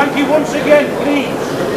Thank you once again, please.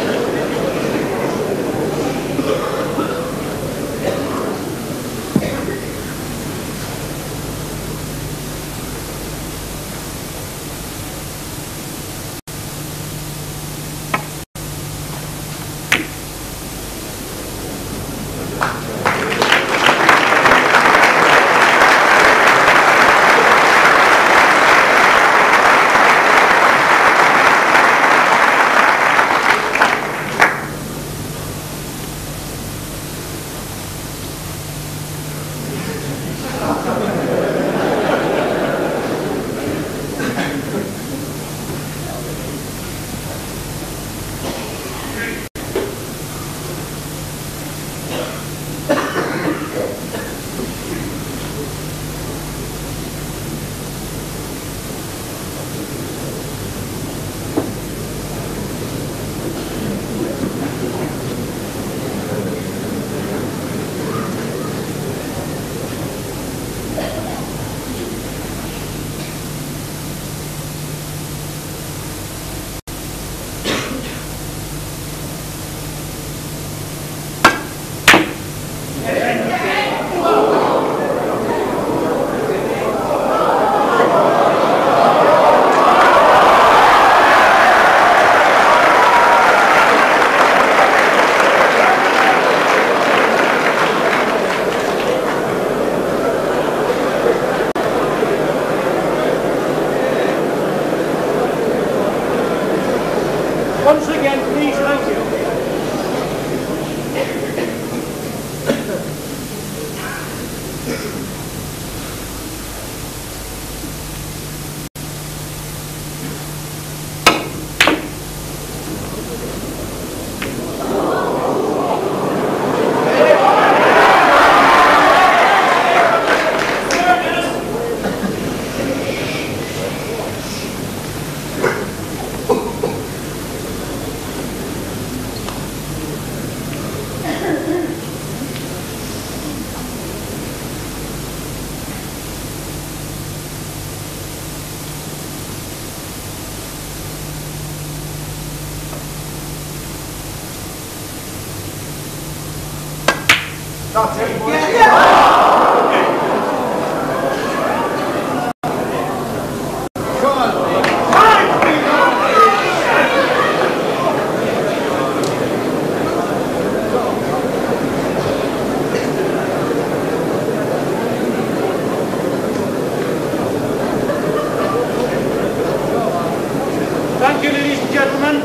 Once again, please, thank you. That's it. Thank you, ladies and gentlemen.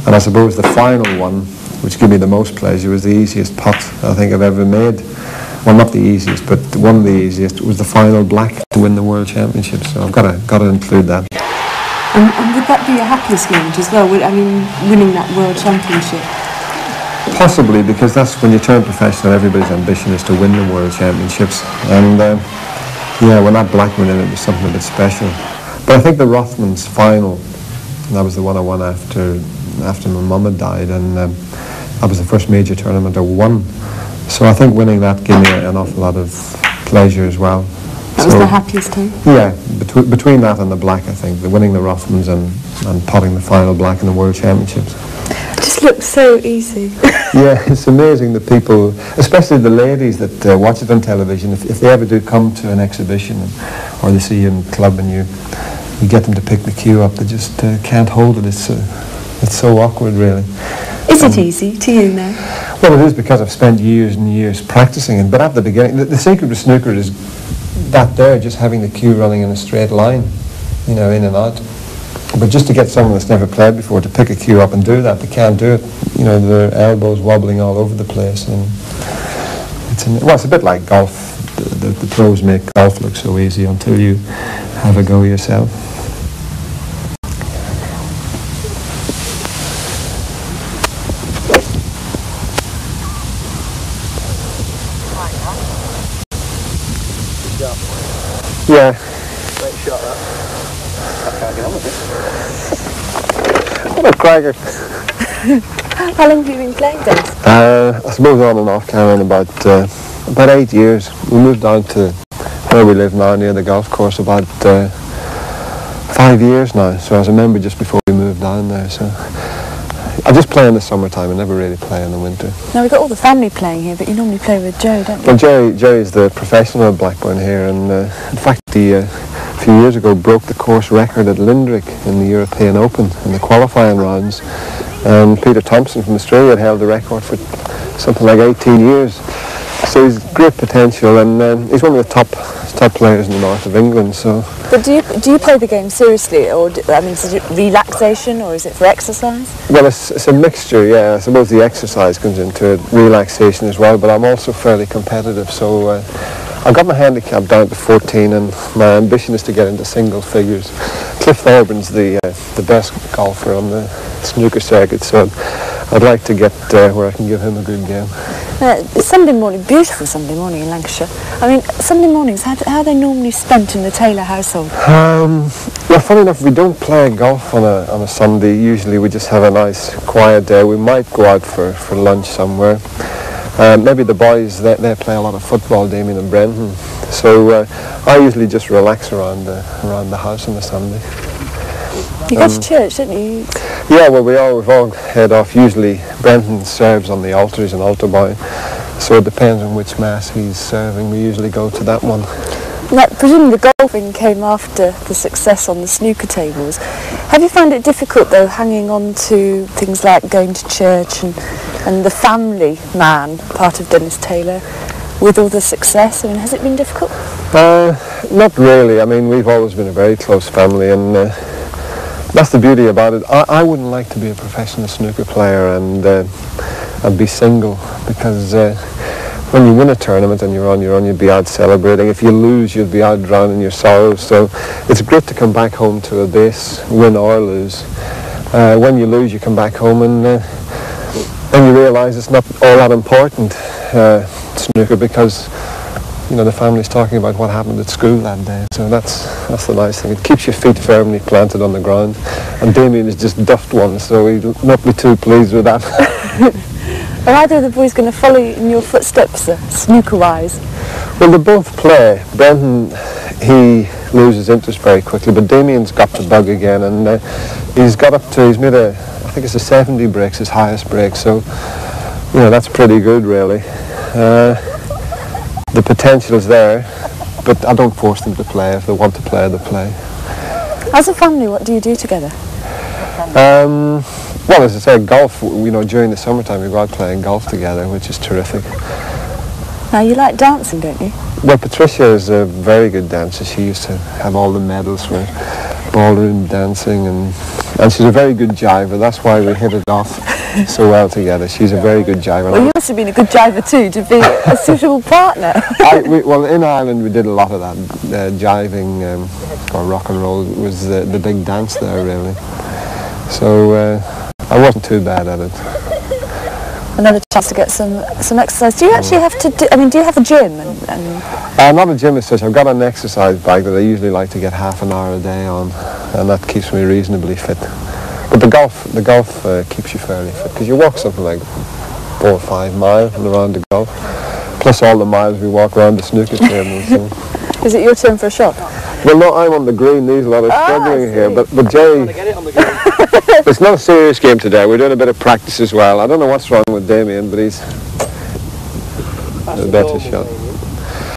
And I suppose the final one, which gave me the most pleasure, was the easiest putt I think I've ever made. Well, not the easiest, but one of the easiest. Was the final black to win the World Championship, so I've got to include that. And would that be your happiest moment as well? I mean, winning that World Championship? Possibly, because that's when you turn professional, everybody's ambition is to win the World Championships. And yeah, when that black went in, it was something a bit special. But I think the Rothmans final, that was the one I won after my mum had died, and that was the first major tournament I won. So I think winning that gave me an awful lot of pleasure as well. That was the happiest time? Yeah, between that and the black, I think, winning the Rothmans and potting the final black in the World Championships. It just looks so easy. Yeah, it's amazing that people, especially the ladies that watch it on television, if they ever do come to an exhibition or they see you in the club and you get them to pick the cue up, they just can't hold it. It's so awkward, really. Is it easy to you now? Well, it is, because I've spent years and years practicing it. But at the beginning, the secret of snooker is that there, just having the cue running in a straight line, you know, in and out. But just to get someone that's never played before to pick a cue up and do that, they can't do it. You know, their elbows wobbling all over the place. And it's a bit like golf. the pros make golf look so easy until you have a go yourself. Yeah. Great shot, that. I can't get on with it. What a cracker. How long have you been playing tennis? I suppose on and off, Karen, about 8 years. We moved down to where we live now, near the golf course, about 5 years now. So I was a member just before we moved down there. So I just play in the summertime. I never really play in the winter. Now, we've got all the family playing here, but you normally play with Joe, don't you? Well, Jerry's the professional at Blackburn here, and in fact, he a few years ago broke the course record at Lindrick in the European Open in the qualifying rounds. And Peter Thompson from Australia had held the record for something like 18 years. So he's great potential, and he's one of the top players in the north of England. So. But do you play the game seriously, or is it relaxation, or is it for exercise? Well, it's a mixture. Yeah, I suppose the exercise comes into it, relaxation as well. But I'm also fairly competitive, so I've got my handicap down to 14, and my ambition is to get into single figures. Cliff Thorburn's the best golfer on the snooker circuit, so I'd like to get where I can give him a good game. Sunday morning, beautiful Sunday morning in Lancashire. I mean, Sunday mornings, how are they normally spent in the Taylor household? Well, funny enough, we don't play golf on a Sunday. Usually we just have a nice quiet day. We might go out for lunch somewhere. Maybe the boys, they play a lot of football, Damien and Brendan. So I usually just relax around the house on a Sunday. You go to church, don't you? Yeah, well, we've all head off. Usually Brendan serves on the altar. He's an altar boy. So it depends on which mass he's serving. We usually go to that one. Now, presumably the golfing came after the success on the snooker tables. Have you found it difficult, though, hanging on to things like going to church and the family man part of Dennis Taylor with all the success? I mean, has it been difficult? Not really. I mean, we've always been a very close family, and that's the beauty about it. I wouldn't like to be a professional snooker player and be single, because when you win a tournament and you're on your own, you'd be out celebrating. If you lose, you'd be out drowning your sorrows. So it's great to come back home to a base, win or lose. When you lose, you come back home and you realise it's not all that important, snooker, because the family's talking about what happened at school that day. So that's the nice thing. It keeps your feet firmly planted on the ground. And Damien is just duffed one, so he'll not be too pleased with that. Are either of the boys going to follow in your footsteps, snooker-wise? Well, they both play. Brendan, he loses interest very quickly, but Damien's got the bug again, and he's made I think it's a 70 breaks, his highest break, so, that's pretty good, really. The potential's there, but I don't force them to play. If they want to play, they play. As a family, what do you do together? Well, as I said, golf, during the summertime we go out playing golf together, which is terrific. Now, you like dancing, don't you? Well, Patricia is a very good dancer. She used to have all the medals for ballroom dancing, and she's a very good jiver. That's why we hit it off so well together. She's a very good jiver. Well, you must have been a good jiver too, to be a suitable partner. Well, in Ireland we did a lot of that. Jiving or rock and roll was the big dance there, really. So I wasn't too bad at it. Another chance to get some exercise. Do you actually have to do you have a gym? Not a gym as such. I've got an exercise bike that I usually like to get half an hour a day on, and that keeps me reasonably fit. But the golf keeps you fairly fit, because you walk something like 4 or 5 miles around the golf, plus all the miles we walk around the snooker table. So. Is it your turn for a shot? Well, no, I'm on the green. There's a lot of struggling here, but Jerry. It's not a serious game today. We're doing a bit of practice as well. I don't know what's wrong with Damien, but he's a better shot.